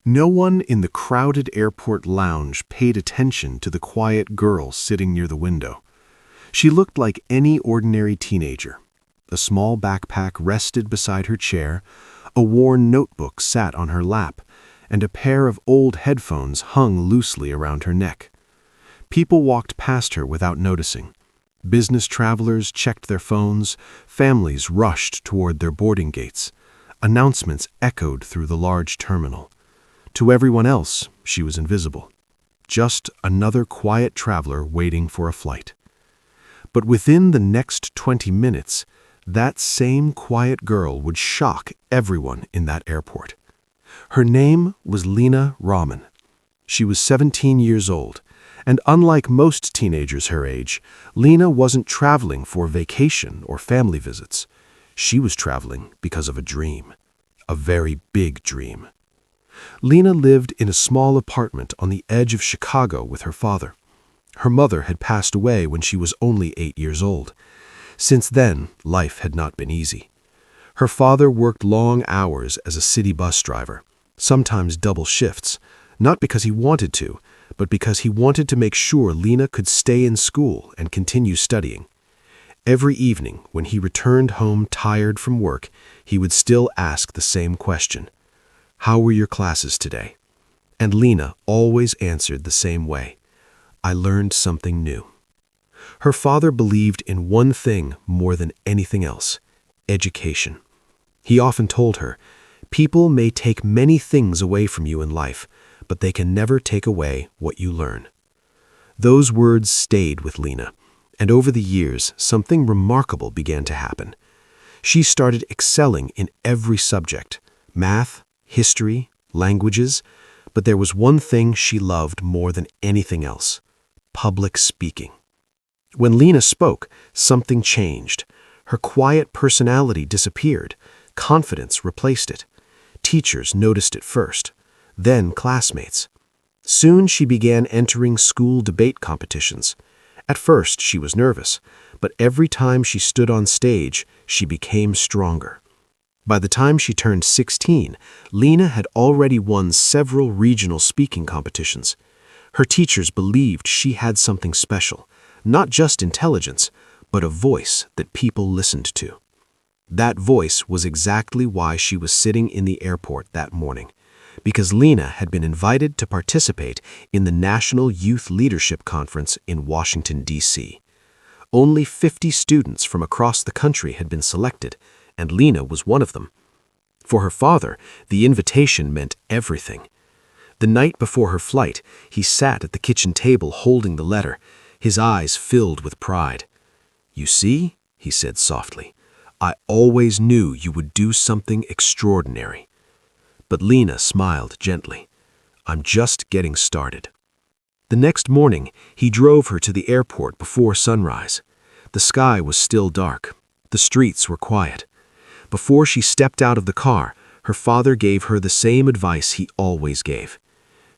No one in the crowded airport lounge paid attention to the quiet girl sitting near the window. She looked like any ordinary teenager. A small backpack rested beside her chair, a worn notebook sat on her lap, and a pair of old headphones hung loosely around her neck. People walked past her without noticing. Business travelers checked their phones, families rushed toward their boarding gates. Announcements echoed through the large terminal. To everyone else, she was invisible. Just another quiet traveler waiting for a flight. But within the next 20 minutes, that same quiet girl would shock everyone in that airport. Her name was Lina. She was 17 years old, and unlike most teenagers her age, Lina wasn't traveling for vacation or family visits. She was traveling because of a dream, a very big dream. Lina lived in a small apartment on the edge of Chicago with her father. Her mother had passed away when she was only 8 years old. Since then, life had not been easy. Her father worked long hours as a city bus driver, sometimes double shifts, not because he wanted to, but because he wanted to make sure Lina could stay in school and continue studying. Every evening, when he returned home tired from work, he would still ask the same question: "How were your classes today?" And Lina always answered the same way: "I learned something new." Her father believed in one thing more than anything else: education. He often told her, "People may take many things away from you in life, but they can never take away what you learn." Those words stayed with Lina, and over the years, something remarkable began to happen. She started excelling in every subject: math, history, languages, but there was one thing she loved more than anything else: public speaking. When Lina spoke, something changed. Her quiet personality disappeared. Confidence replaced it. Teachers noticed it first, then classmates. Soon she began entering school debate competitions. At first she was nervous, but every time she stood on stage, she became stronger. By the time she turned 16, Lina had already won several regional speaking competitions. Her teachers believed she had something special, not just intelligence, but a voice that people listened to. That voice was exactly why she was sitting in the airport that morning, because Lina had been invited to participate in the National Youth Leadership Conference in Washington, D.C. Only 50 students from across the country had been selected, and Lina was one of them. For her father, the invitation meant everything. The night before her flight, he sat at the kitchen table holding the letter, his eyes filled with pride. "You see," he said softly, "I always knew you would do something extraordinary." But Lina smiled gently. "I'm just getting started." The next morning, he drove her to the airport before sunrise. The sky was still dark. The streets were quiet. Before she stepped out of the car, her father gave her the same advice he always gave.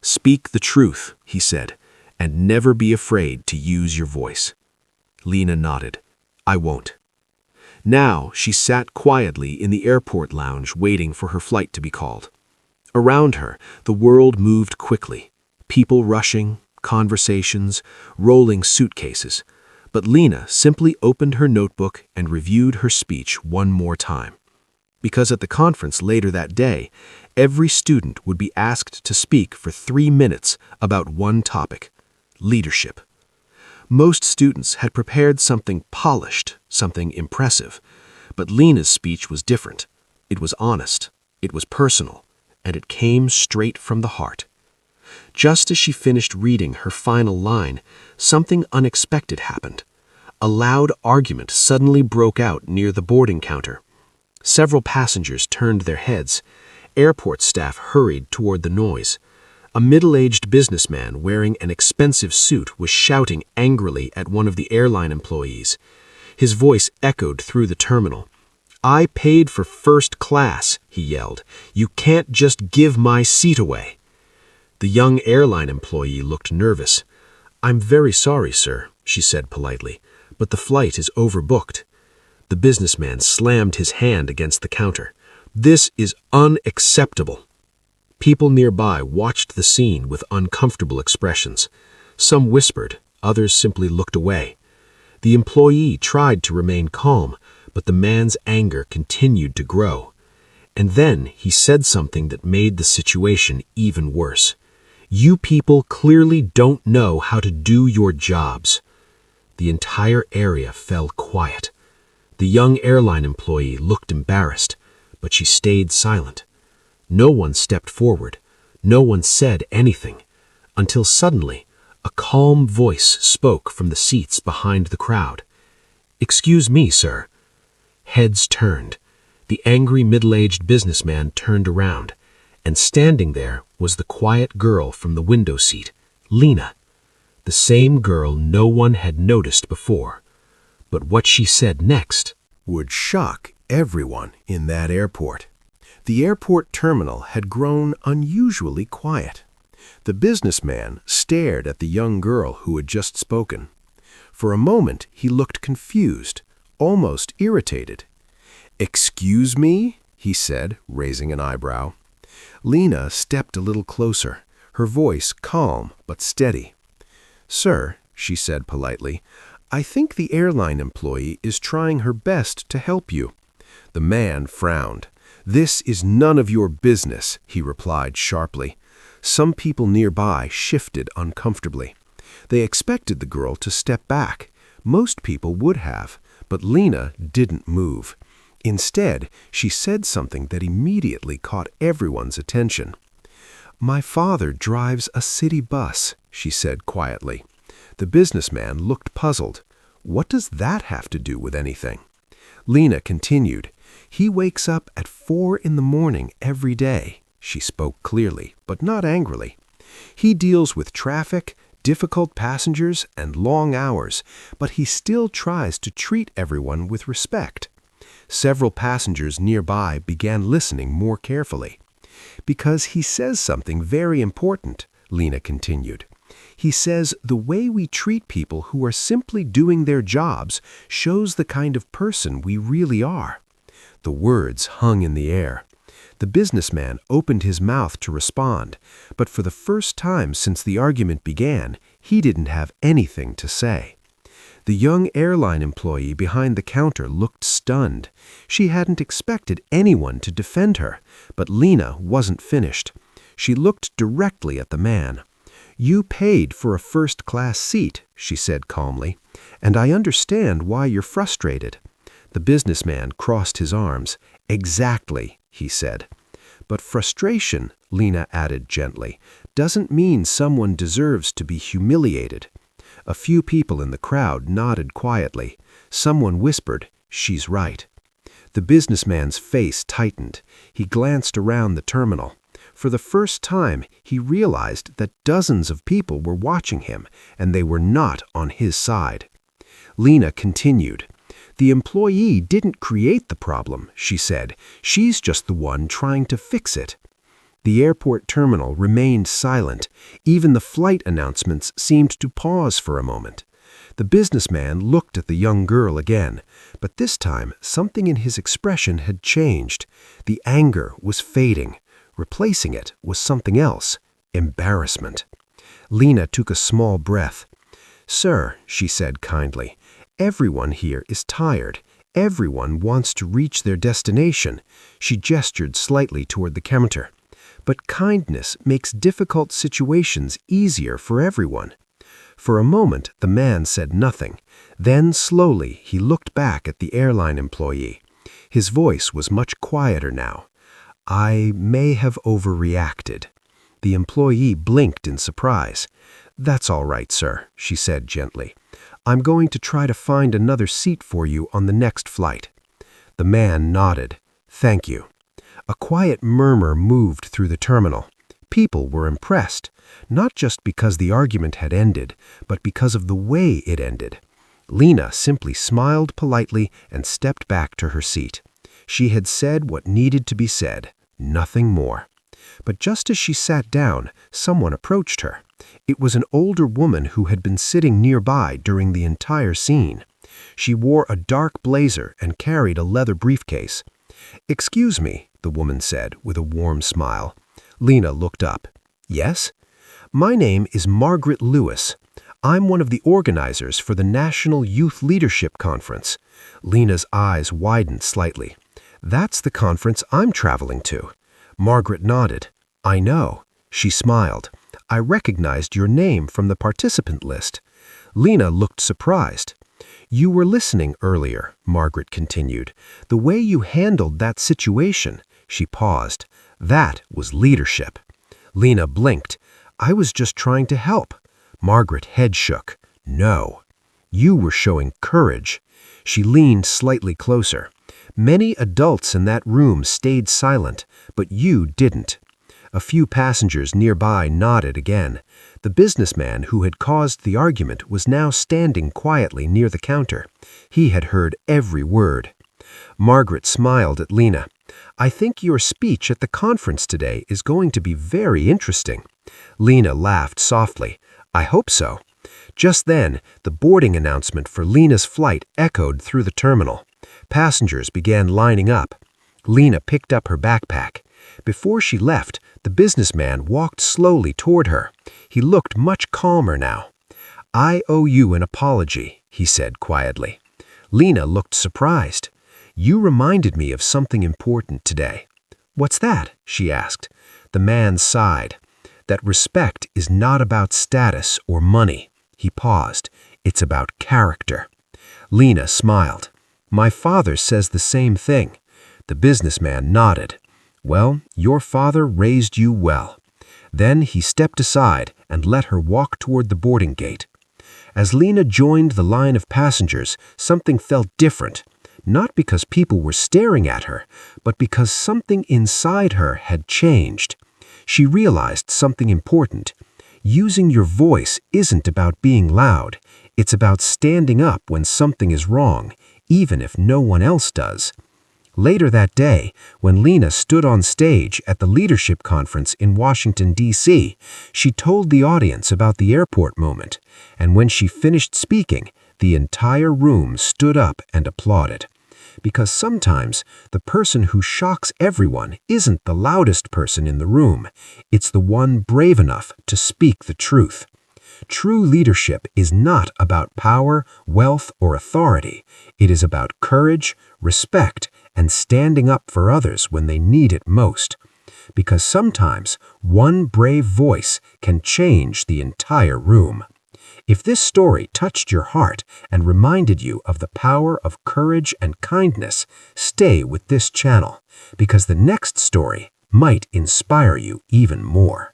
"Speak the truth," he said, "and never be afraid to use your voice." Lina nodded. "I won't." Now she sat quietly in the airport lounge waiting for her flight to be called. Around her, the world moved quickly. People rushing, conversations, rolling suitcases. But Lina simply opened her notebook and reviewed her speech one more time. Because at the conference later that day, every student would be asked to speak for 3 minutes about one topic: leadership. Most students had prepared something polished, something impressive, but Lina's speech was different. It was honest, it was personal, and it came straight from the heart. Just as she finished reading her final line, something unexpected happened. A loud argument suddenly broke out near the boarding counter. Several passengers turned their heads. Airport staff hurried toward the noise. A middle-aged businessman wearing an expensive suit was shouting angrily at one of the airline employees. His voice echoed through the terminal. "I paid for first class," he yelled. "You can't just give my seat away." The young airline employee looked nervous. "I'm very sorry, sir," she said politely, "but the flight is overbooked." The businessman slammed his hand against the counter. "This is unacceptable." People nearby watched the scene with uncomfortable expressions. Some whispered, others simply looked away. The employee tried to remain calm, but the man's anger continued to grow. And then he said something that made the situation even worse. "You people clearly don't know how to do your jobs." The entire area fell quiet. The young airline employee looked embarrassed, but she stayed silent. No one stepped forward. No one said anything, until suddenly a calm voice spoke from the seats behind the crowd. "Excuse me, sir." Heads turned. The angry middle-aged businessman turned around, and standing there was the quiet girl from the window seat, Lina. The same girl no one had noticed before. But what she said next would shock everyone in that airport. The airport terminal had grown unusually quiet. The businessman stared at the young girl who had just spoken. For a moment, he looked confused, almost irritated. "Excuse me?" he said, raising an eyebrow. Lina stepped a little closer, her voice calm but steady. "Sir," she said politely, "I think the airline employee is trying her best to help you." The man frowned. "This is none of your business," he replied sharply. Some people nearby shifted uncomfortably. They expected the girl to step back. Most people would have, but Lina didn't move. Instead, she said something that immediately caught everyone's attention. "My father drives a city bus," she said quietly. The businessman looked puzzled. "What does that have to do with anything?" Lina continued. "He wakes up at 4 in the morning every day." She spoke clearly, but not angrily. "He deals with traffic, difficult passengers, and long hours, but he still tries to treat everyone with respect." Several passengers nearby began listening more carefully. "Because he says something very important," Lina continued. "He says the way we treat people who are simply doing their jobs shows the kind of person we really are." The words hung in the air. The businessman opened his mouth to respond, but for the first time since the argument began, he didn't have anything to say. The young airline employee behind the counter looked stunned. She hadn't expected anyone to defend her, but Lina wasn't finished. She looked directly at the man. "You paid for a first-class seat," she said calmly, "and I understand why you're frustrated." The businessman crossed his arms. "Exactly," he said. "But frustration," Lina added gently, "doesn't mean someone deserves to be humiliated." A few people in the crowd nodded quietly. Someone whispered, "She's right." The businessman's face tightened. He glanced around the terminal. For the first time, he realized that dozens of people were watching him, and they were not on his side. Lina continued. "The employee didn't create the problem," she said. "She's just the one trying to fix it." The airport terminal remained silent. Even the flight announcements seemed to pause for a moment. The businessman looked at the young girl again, but this time something in his expression had changed. The anger was fading. Replacing it was something else, embarrassment. Lina took a small breath. "Sir," she said kindly, "everyone here is tired. Everyone wants to reach their destination." She gestured slightly toward the counter. "But kindness makes difficult situations easier for everyone." For a moment, the man said nothing. Then, slowly, he looked back at the airline employee. His voice was much quieter now. "I may have overreacted." The employee blinked in surprise. "That's all right, sir," she said gently. "I'm going to try to find another seat for you on the next flight." The man nodded. "Thank you." A quiet murmur moved through the terminal. People were impressed, not just because the argument had ended, but because of the way it ended. Lina simply smiled politely and stepped back to her seat. She had said what needed to be said, nothing more. But just as she sat down, someone approached her. It was an older woman who had been sitting nearby during the entire scene. She wore a dark blazer and carried a leather briefcase. "Excuse me," the woman said with a warm smile. Lina looked up. Yes? My name is Margaret Lewis. I'm one of the organizers for the National Youth Leadership Conference. Lina's eyes widened slightly. That's the conference I'm traveling to. Margaret nodded. I know. She smiled. I recognized your name from the participant list. Lina looked surprised. You were listening earlier, Margaret continued. The way you handled that situation. She paused. That was leadership. Lina blinked. I was just trying to help. Margaret head shook. No. You were showing courage. She leaned slightly closer. Many adults in that room stayed silent, but you didn't. A few passengers nearby nodded again. The businessman who had caused the argument was now standing quietly near the counter. He had heard every word. Margaret smiled at Lina. I think your speech at the conference today is going to be very interesting. Lina laughed softly. I hope so. Just then, the boarding announcement for Lina's flight echoed through the terminal. Passengers began lining up. Lina picked up her backpack. Before she left, the businessman walked slowly toward her. He looked much calmer now. I owe you an apology, he said quietly. Lina looked surprised. You reminded me of something important today. What's that? She asked. The man sighed. That respect is not about status or money. He paused. It's about character. Lina smiled. My father says the same thing. The businessman nodded. Well, your father raised you well. Then he stepped aside and let her walk toward the boarding gate. As Lina joined the line of passengers, something felt different. Not because people were staring at her, but because something inside her had changed. She realized something important. Using your voice isn't about being loud. It's about standing up when something is wrong, even if no one else does. Later that day, when Lina stood on stage at the leadership conference in Washington, D.C., she told the audience about the airport moment, and when she finished speaking, the entire room stood up and applauded. Because sometimes the person who shocks everyone isn't the loudest person in the room, it's the one brave enough to speak the truth. True leadership is not about power, wealth, or authority. It is about courage, respect, and standing up for others when they need it most. Because sometimes one brave voice can change the entire room. If this story touched your heart and reminded you of the power of courage and kindness, stay with this channel, because the next story might inspire you even more.